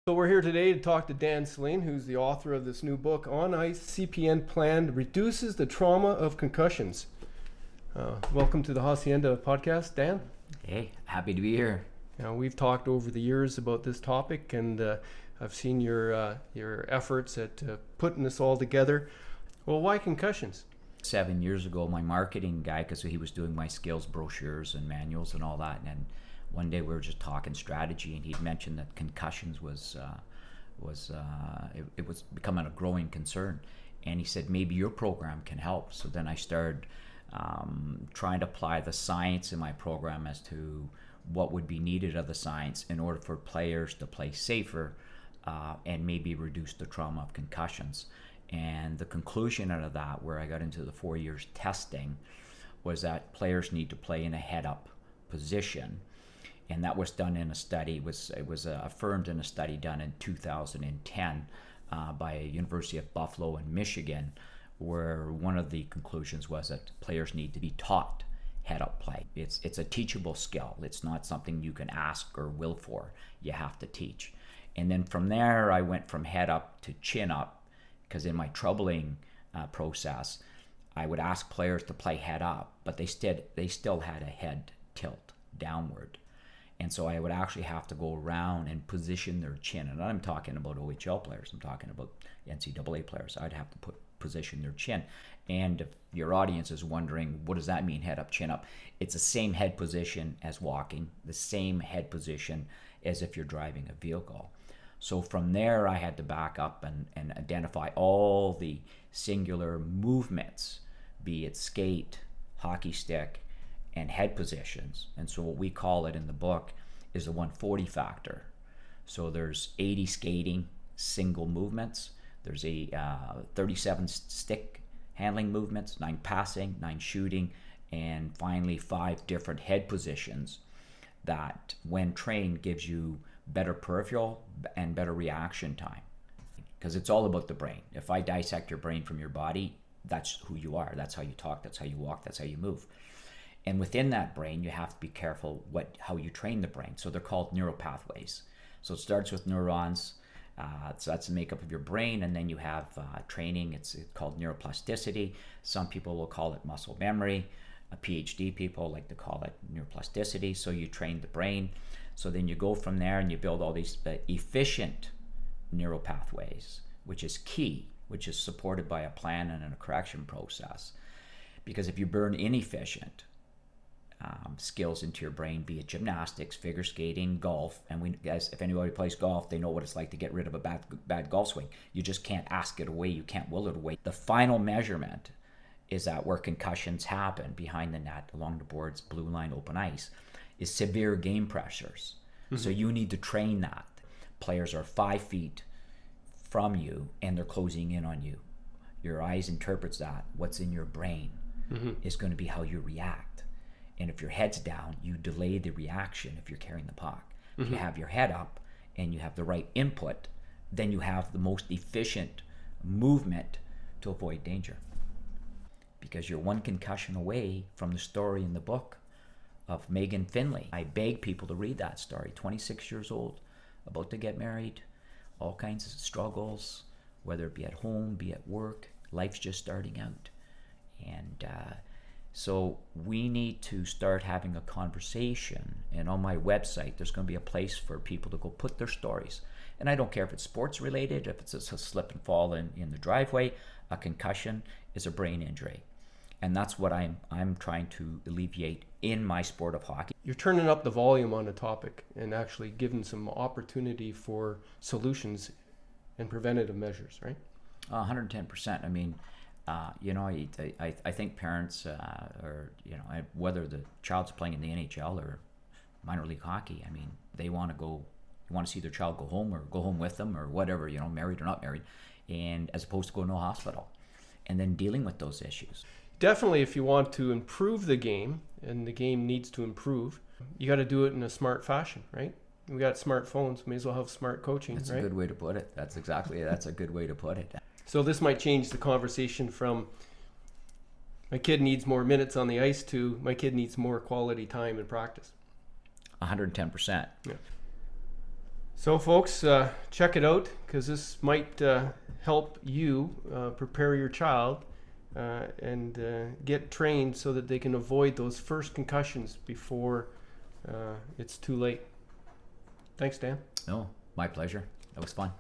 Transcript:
So we're here today to talk to Dan Selin, who's the author of this new book, On Ice CPN Plan Reduces the Trauma of Concussions. Welcome to the Hacienda podcast, Dan. Hey, happy to be here. Now, we've talked over the years about this topic, and I've seen your efforts at putting this all together. Well, why concussions? 7 years ago, my marketing guy, because he was doing my skills brochures and manuals and all that, and one day we were just talking strategy, and he'd mentioned that concussions was becoming a growing concern, and he said maybe your program can help. So then I started trying to apply the science in my program as to what would be needed of the science in order for players to play safer and maybe reduce the trauma of concussions. And the conclusion out of that, where I got into the 4 years testing, was that players need to play in a head-up position. And that was done in a study. It was affirmed in a study done in 2010 by University of Buffalo in Michigan, where one of the conclusions was that players need to be taught head-up play. It's a teachable skill. It's not something you can ask or will for. You have to teach. And then from there, I went from head-up to chin-up, because in my troubling process, I would ask players to play head-up, but they still had a head tilt downward. And so I would actually have to go around and position their chin. And I'm talking about OHL players. I'm talking about NCAA players. I'd have to position their chin. And if your audience is wondering, what does that mean, head up, chin up? It's the same head position as walking, the same head position as if you're driving a vehicle. So from there, I had to back up and identify all the singular movements, be it skate, hockey stick, and head positions. And so what we call it in the book is the 140 factor. So there's 80 skating single movements, there's 37 stick handling movements, 9 passing, 9 shooting, and finally 5 different head positions that when trained gives you better peripheral and better reaction time. Because it's all about the brain. If I dissect your brain from your body, that's who you are. That's how you talk, that's how you walk, that's how you move. And within that brain, you have to be careful how you train the brain. So they're called neuropathways. So it starts with neurons. So that's the makeup of your brain. And then you have training. It's called neuroplasticity. Some people will call it muscle memory. PhD people like to call it neuroplasticity. So you train the brain. So then you go from there and you build all these efficient neuropathways, which is key, which is supported by a plan and a correction process. Because if you burn inefficient skills into your brain, be it gymnastics, figure skating, golf, and if anybody plays golf, they know what it's like to get rid of a bad golf swing. You just can't ask it away, you can't will it away. The final measurement is that where concussions happen, behind the net, along the boards, blue line, open ice, is severe game pressures. Mm-hmm. So you need to train that. Players are 5 feet from you and they're closing in on you. Your eyes interprets that. What's in your brain is going to be how you react. And if your head's down, you delay the reaction if you're carrying the puck. If you have your head up and you have the right input, then you have the most efficient movement to avoid danger. Because you're one concussion away from the story in the book of Megan Finley. I beg people to read that story. 26 years old, about to get married, all kinds of struggles, whether it be at home, be at work, life's just starting out. And so we need to start having a conversation. And on my website, there's going to be a place for people to go put their stories. And I don't care if it's sports related, if it's a slip and fall in the driveway. A concussion is a brain injury. And that's what I'm trying to alleviate in my sport of hockey. You're turning up the volume on the topic and actually giving some opportunity for solutions and preventative measures, right? 110%. I mean, I think parents, whether the child's playing in the NHL or minor league hockey, I mean, they want to see their child go home or go home with them or whatever, married or not married, and as opposed to going to a hospital and then dealing with those issues. Definitely, if you want to improve the game, and the game needs to improve, you got to do it in a smart fashion, right? We got smartphones, may as well have smart coaching, That's right? a good way to put it. That's a good way to put it. So this might change the conversation from my kid needs more minutes on the ice to my kid needs more quality time in practice. 110%. Yeah. So, folks, check it out, because this might help you prepare your child and get trained so that they can avoid those first concussions before it's too late. Thanks, Dan. No, my pleasure. That was fun.